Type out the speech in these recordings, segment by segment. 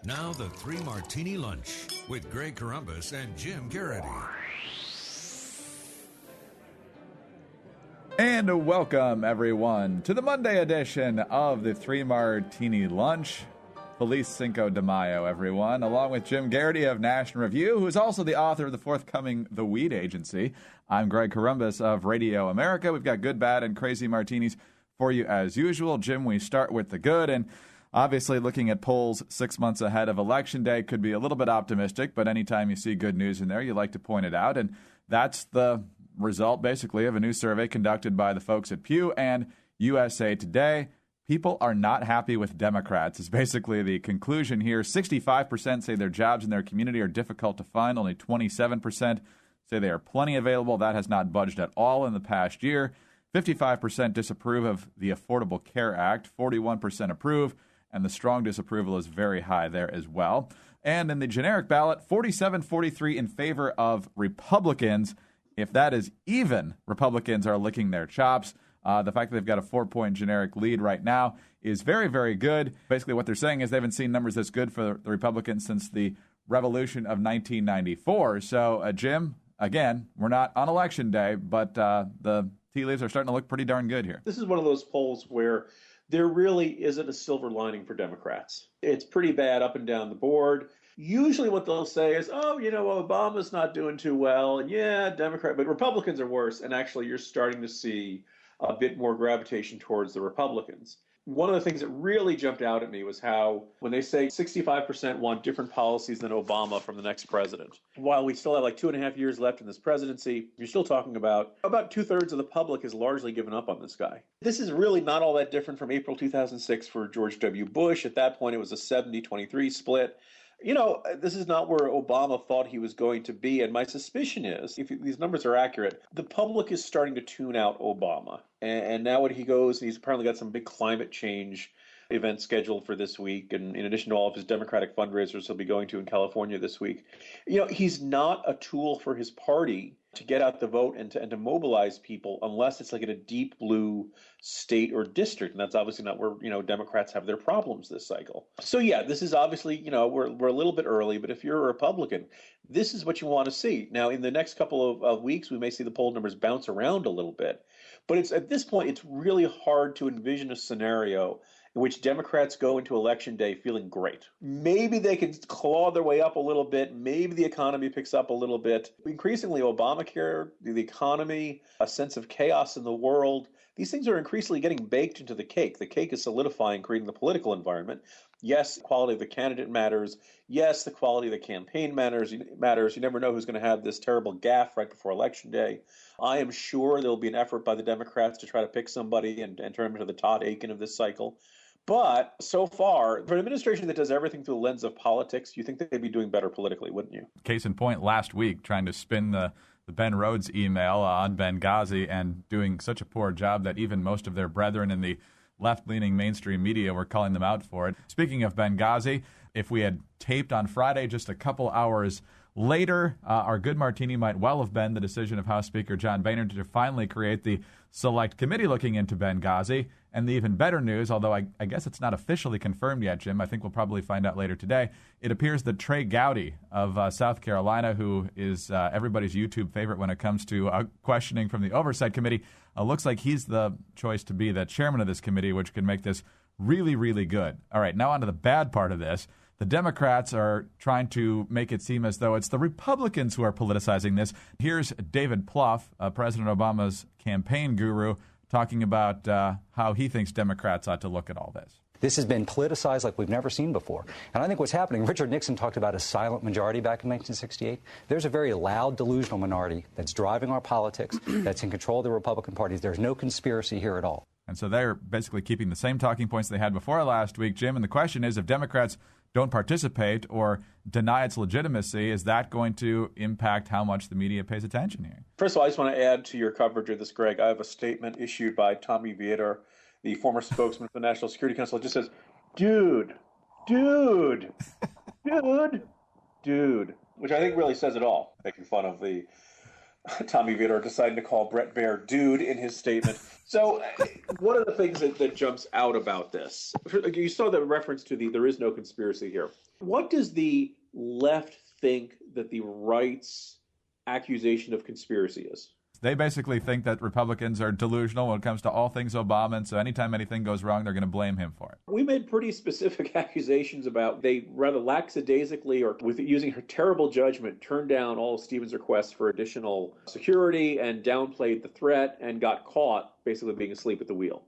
Now the Three Martini Lunch with Greg Corombos and Jim Garrity. And welcome, everyone, to the Monday edition of the Three Martini Lunch. Feliz Cinco de Mayo, everyone, along with Jim Garrity of National Review, who is also the author of the forthcoming The Weed Agency. I'm Greg Corombos of Radio America. We've got good, bad, and crazy martinis for you as usual. Jim, we start with the good, and obviously looking at polls 6 months ahead of Election Day could be a little bit optimistic, but anytime you see good news in there, you like to point it out, and that's the result, basically, of a new survey conducted by the folks at Pew and USA Today. People are not happy with Democrats is basically the conclusion here. 65% say their jobs in their community are difficult to find. Only 27% say they are plenty available. That has not budged at all in the past year. 55% disapprove of the Affordable Care Act. 41% approve, and the strong disapproval is very high there as well. And in the generic ballot, 47-43 in favor of Republicans. If that is even, Republicans are licking their chops. The fact that they've got a 4-point generic lead right now is very, very good. Basically, what they're saying is they haven't seen numbers this good for the Republicans since the revolution of 1994. So, Jim, again, we're not on Election Day, but the tea leaves are starting to look pretty darn good here. This is one of those polls where there really isn't a silver lining for Democrats. It's pretty bad up and down the board. Usually what they'll say is, oh, Obama's not doing too well. And yeah, but Republicans are worse. And actually, you're starting to see a bit more gravitation towards the Republicans. One of the things that really jumped out at me was how when they say 65% want different policies than Obama from the next president, while we still have like 2.5 years left in this presidency, you're still talking about 2/3 of the public has largely given up on this guy. This is really not all that different from April 2006 for George W. Bush. At that point, it was a 70-23 split. This is not where Obama thought he was going to be. And my suspicion is, if these numbers are accurate, the public is starting to tune out Obama. And now when he goes, he's apparently got some big climate change event scheduled for this week. And in addition to all of his Democratic fundraisers he'll be going to in California this week, he's not a tool for his party to get out the vote and to mobilize people unless it's like in a deep blue state or district. And that's obviously not where, Democrats have their problems this cycle. So, yeah, this is obviously, we're a little bit early, but if you're a Republican, this is what you want to see. Now, in the next couple of weeks, we may see the poll numbers bounce around a little bit. But at this point, it's really hard to envision a scenario in which Democrats go into Election Day feeling great. Maybe they can claw their way up a little bit. Maybe the economy picks up a little bit. Increasingly, Obamacare, the economy, a sense of chaos in the world, these things are increasingly getting baked into the cake. The cake is solidifying, creating the political environment. Yes, the quality of the candidate matters. Yes, the quality of the campaign matters. You never know who's going to have this terrible gaffe right before Election Day. I am sure there will be an effort by the Democrats to try to pick somebody and turn him into the Todd Aiken of this cycle. But so far, for an administration that does everything through the lens of politics, you think that they'd be doing better politically, wouldn't you? Case in point, last week, trying to spin the Ben Rhodes email on Benghazi and doing such a poor job that even most of their brethren in the left-leaning mainstream media were calling them out for it. Speaking of Benghazi, if we had taped on Friday just a couple hours later, our good martini might well have been the decision of House Speaker John Boehner to finally create the select committee looking into Benghazi. And the even better news, although I guess it's not officially confirmed yet, Jim, I think we'll probably find out later today, it appears that Trey Gowdy of South Carolina, who is everybody's YouTube favorite when it comes to questioning from the Oversight Committee, looks like he's the choice to be the chairman of this committee, which can make this really, really good. All right, now on to the bad part of this. The Democrats are trying to make it seem as though it's the Republicans who are politicizing this. Here's David Plouffe, President Obama's campaign guru, talking about how he thinks Democrats ought to look at all this. This has been politicized like we've never seen before. And I think what's happening, Richard Nixon talked about a silent majority back in 1968. There's a very loud, delusional minority that's driving our politics, that's in control of the Republican Party. There's no conspiracy here at all. And so they're basically keeping the same talking points they had before last week, Jim. And the question is, if Democrats don't participate or deny its legitimacy, is that going to impact how much the media pays attention here? First of all, I just want to add to your coverage of this, Greg. I have a statement issued by Tommy Vietor, the former spokesman for the National Security Council. It just says, dude, which I think really says it all, making fun of the Tommy Vietor deciding to call Brett Baer dude in his statement. So one of the things that jumps out about this, you saw the reference to there is no conspiracy here. What does the left think that the right's accusation of conspiracy is? They basically think that Republicans are delusional when it comes to all things Obama, and so anytime anything goes wrong, they're going to blame him for it. We made pretty specific accusations about they rather lackadaisically or with using her terrible judgment turned down all of Stevens' requests for additional security and downplayed the threat and got caught basically being asleep at the wheel.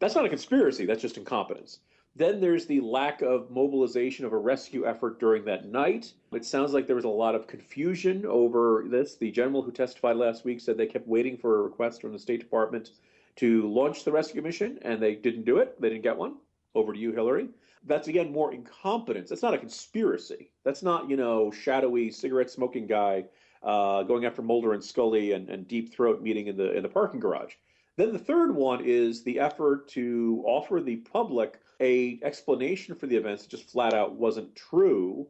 That's not a conspiracy, that's just incompetence. Then there's the lack of mobilization of a rescue effort during that night. It sounds like there was a lot of confusion over this. The general who testified last week said they kept waiting for a request from the State Department to launch the rescue mission, and they didn't do it. They didn't get one. Over to you, Hillary. That's, again, more incompetence. That's not a conspiracy. That's not, shadowy cigarette-smoking guy going after Mulder and Scully and Deep Throat meeting in the parking garage. Then the third one is the effort to offer the public a explanation for the events that just flat out wasn't true.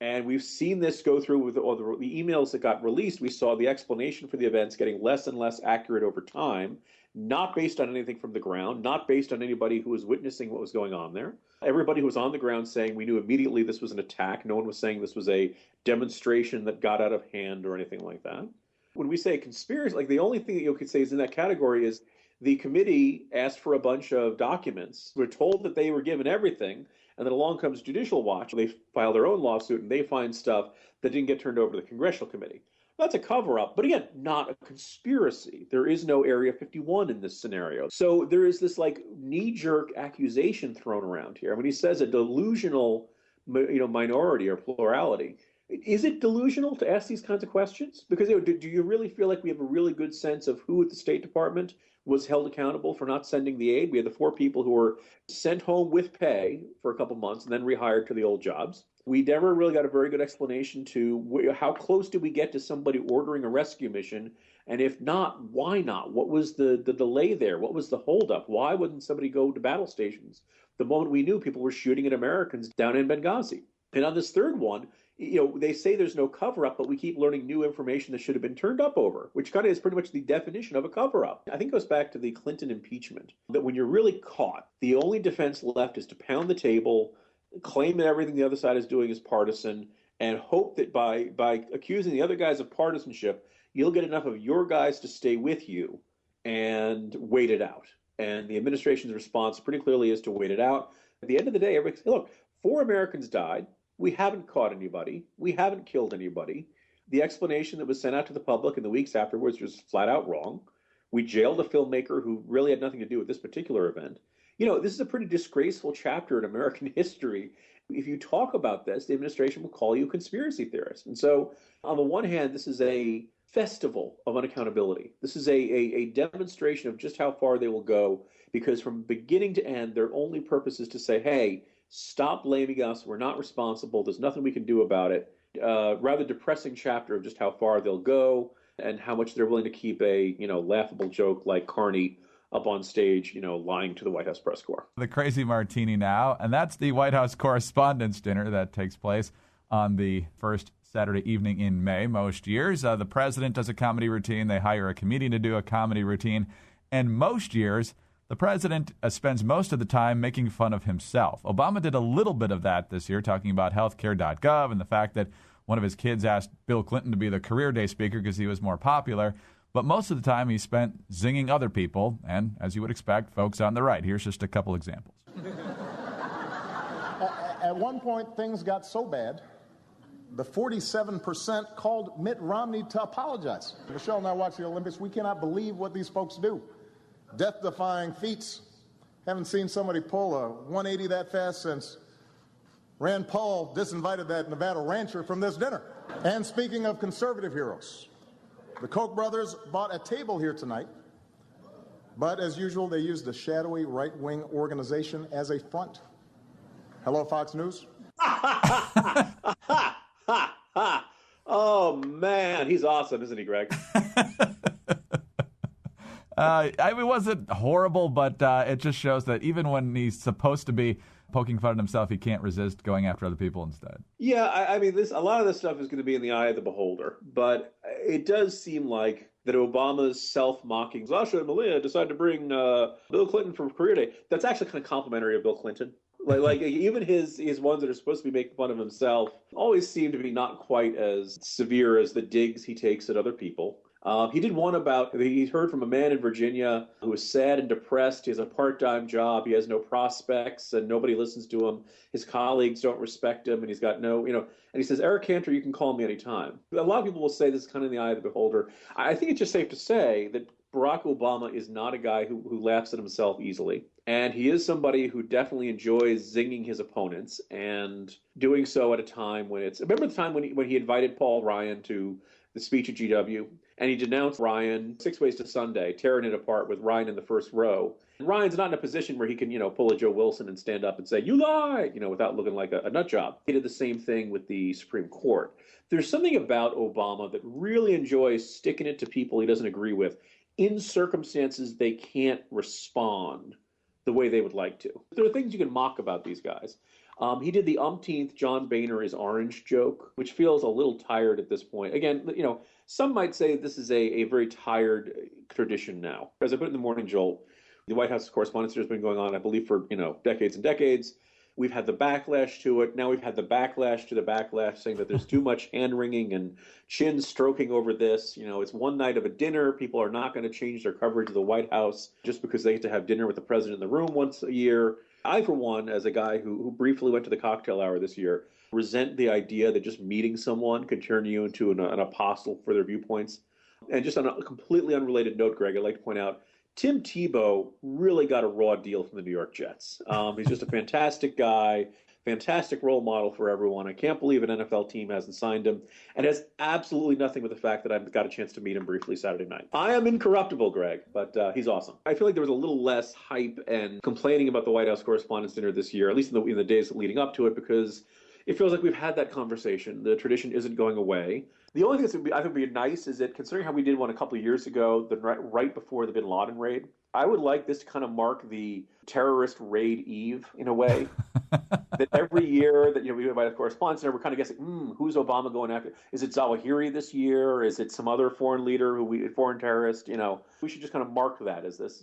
And we've seen this go through with all the emails that got released. We saw the explanation for the events getting less and less accurate over time, not based on anything from the ground, not based on anybody who was witnessing what was going on there. Everybody who was on the ground saying we knew immediately this was an attack. No one was saying this was a demonstration that got out of hand or anything like that. When we say conspiracy, like the only thing that you could say is in that category is the committee asked for a bunch of documents. We're told that they were given everything, and then along comes Judicial Watch. They file their own lawsuit, and they find stuff that didn't get turned over to the Congressional Committee. That's a cover-up, but again, not a conspiracy. There is no Area 51 in this scenario. So there is this knee-jerk accusation thrown around here. When he says a delusional minority or plurality, is it delusional to ask these kinds of questions? Because do you really feel like we have a really good sense of who at the State Department was held accountable for not sending the aid? We had the 4 people who were sent home with pay for a couple months and then rehired to the old jobs. We never really got a very good explanation to how close did we get to somebody ordering a rescue mission, and if not, why not? What was the delay there? What was the holdup? Why wouldn't somebody go to battle stations the moment we knew people were shooting at Americans down in Benghazi? And on this third one, they say there's no cover-up, but we keep learning new information that should have been turned up over, which kind of is pretty much the definition of a cover-up. I think it goes back to the Clinton impeachment, that when you're really caught, the only defense left is to pound the table, claim that everything the other side is doing is partisan, and hope that by accusing the other guys of partisanship, you'll get enough of your guys to stay with you and wait it out. And the administration's response pretty clearly is to wait it out. At the end of the day, everybody says, look, 4 Americans died. We haven't caught anybody. We haven't killed anybody. The explanation that was sent out to the public in the weeks afterwards was flat out wrong. We jailed a filmmaker who really had nothing to do with this particular event. This is a pretty disgraceful chapter in American history. If you talk about this, the administration will call you a conspiracy theorist. And so, on the one hand, this is a festival of unaccountability. This is a demonstration of just how far they will go, because from beginning to end, their only purpose is to say, hey, stop blaming us. We're not responsible. There's nothing we can do about it. Rather depressing chapter of just how far they'll go and how much they're willing to keep a laughable joke like Carney up on stage, lying to the White House press corps. The crazy Martini now, and that's the White House Correspondents Dinner that takes place on the first Saturday evening in May most years. The president does a comedy routine. They hire a comedian to do a comedy routine. And most years, the president spends most of the time making fun of himself. Obama did a little bit of that this year, talking about healthcare.gov and the fact that one of his kids asked Bill Clinton to be the career day speaker because he was more popular. But most of the time he spent zinging other people, and as you would expect, folks on the right. Here's just a couple examples. At one point, things got so bad, the 47% called Mitt Romney to apologize. Michelle and I watch the Olympics. We cannot believe what these folks do. Death-defying feats. Haven't seen somebody pull a 180 that fast since Rand Paul disinvited that Nevada rancher from this dinner. And speaking of conservative heroes, the Koch brothers bought a table here tonight, but as usual, they used a shadowy right-wing organization as a front. Hello, Fox News. Oh, man, he's awesome, isn't he, Greg? It wasn't horrible, but it just shows that even when he's supposed to be poking fun at himself, he can't resist going after other people instead. Yeah, I mean, a lot of this stuff is going to be in the eye of the beholder, but it does seem like that Obama's self-mocking, Zasha and Malia decided to bring Bill Clinton for Career Day, that's actually kind of complimentary of Bill Clinton. Like even his ones that are supposed to be making fun of himself always seem to be not quite as severe as the digs he takes at other people. He did one about, he heard from a man in Virginia who is sad and depressed. He has a part-time job. He has no prospects and nobody listens to him. His colleagues don't respect him and he's got no, and he says, Eric Cantor, you can call me anytime. A lot of people will say this is kind of in the eye of the beholder. I think it's just safe to say that Barack Obama is not a guy who laughs at himself easily. And he is somebody who definitely enjoys zinging his opponents and doing so at a time when remember the time when he invited Paul Ryan to the speech at GW, and he denounced Ryan 6 Ways to Sunday, tearing it apart with Ryan in the first row. And Ryan's not in a position where he can, pull a Joe Wilson and stand up and say, you lie, without looking like a nut job. He did the same thing with the Supreme Court. There's something about Obama that really enjoys sticking it to people he doesn't agree with in circumstances they can't respond the way they would like to. There are things you can mock about these guys. He did the umpteenth John Boehner is orange joke, which feels a little tired at this point. Again, some might say this is a very tired tradition now. As I put it in the Morning Jolt, the White House Correspondents Dinner has been going on, I believe, for decades and decades. We've had the backlash to it. Now we've had the backlash to the backlash, saying that there's too much hand-wringing and chin stroking over this. It's one night of a dinner. People are not going to change their coverage of the White House just because they get to have dinner with the president in the room once a year. I, for one, as a guy who briefly went to the cocktail hour this year, resent the idea that just meeting someone could turn you into an apostle for their viewpoints. And just on a completely unrelated note, Greg, I'd like to point out, Tim Tebow really got a raw deal from the New York Jets. He's just a fantastic guy, fantastic role model for everyone. I can't believe an NFL team hasn't signed him. And it has absolutely nothing with the fact that I've got a chance to meet him briefly Saturday night. I am incorruptible, Greg, but he's awesome. I feel like there was a little less hype and complaining about the White House Correspondents' Dinner this year, at least in the days leading up to it, because it feels like we've had that conversation. The tradition isn't going away. The only thing I think would be nice is that, considering how we did one a couple of years ago, right before the Bin Laden raid, I would like this to kind of mark the terrorist raid eve in a way. That every year that we invite a correspondent, we're kind of guessing, who's Obama going after? Is it Zawahiri this year? Is it some other foreign leader foreign terrorist? We should just kind of mark that as this.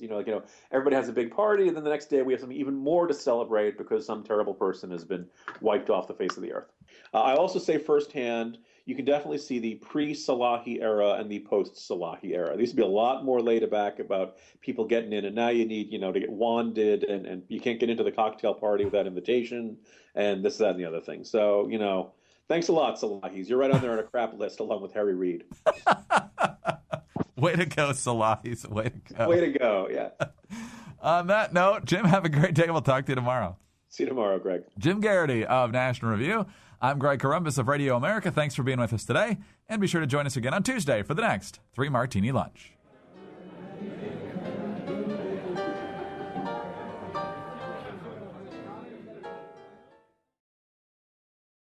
Everybody has a big party, and then the next day we have something even more to celebrate because some terrible person has been wiped off the face of the earth. I also say firsthand, you can definitely see the pre-Salahi era and the post-Salahi era. There used to be a lot more laid back about people getting in, and now you need, to get wanded, and you can't get into the cocktail party without invitation, and this, that, and the other thing. So, thanks a lot, Salahis. You're right on there on a crap list along with Harry Reid. Way to go, Salahis. Way to go. Way to go, yeah. On that note, Jim, have a great day. We'll talk to you tomorrow. See you tomorrow, Greg. Jim Garrity of National Review. I'm Greg Corombos of Radio America. Thanks for being with us today. And be sure to join us again on Tuesday for the next 3 Martini Lunch.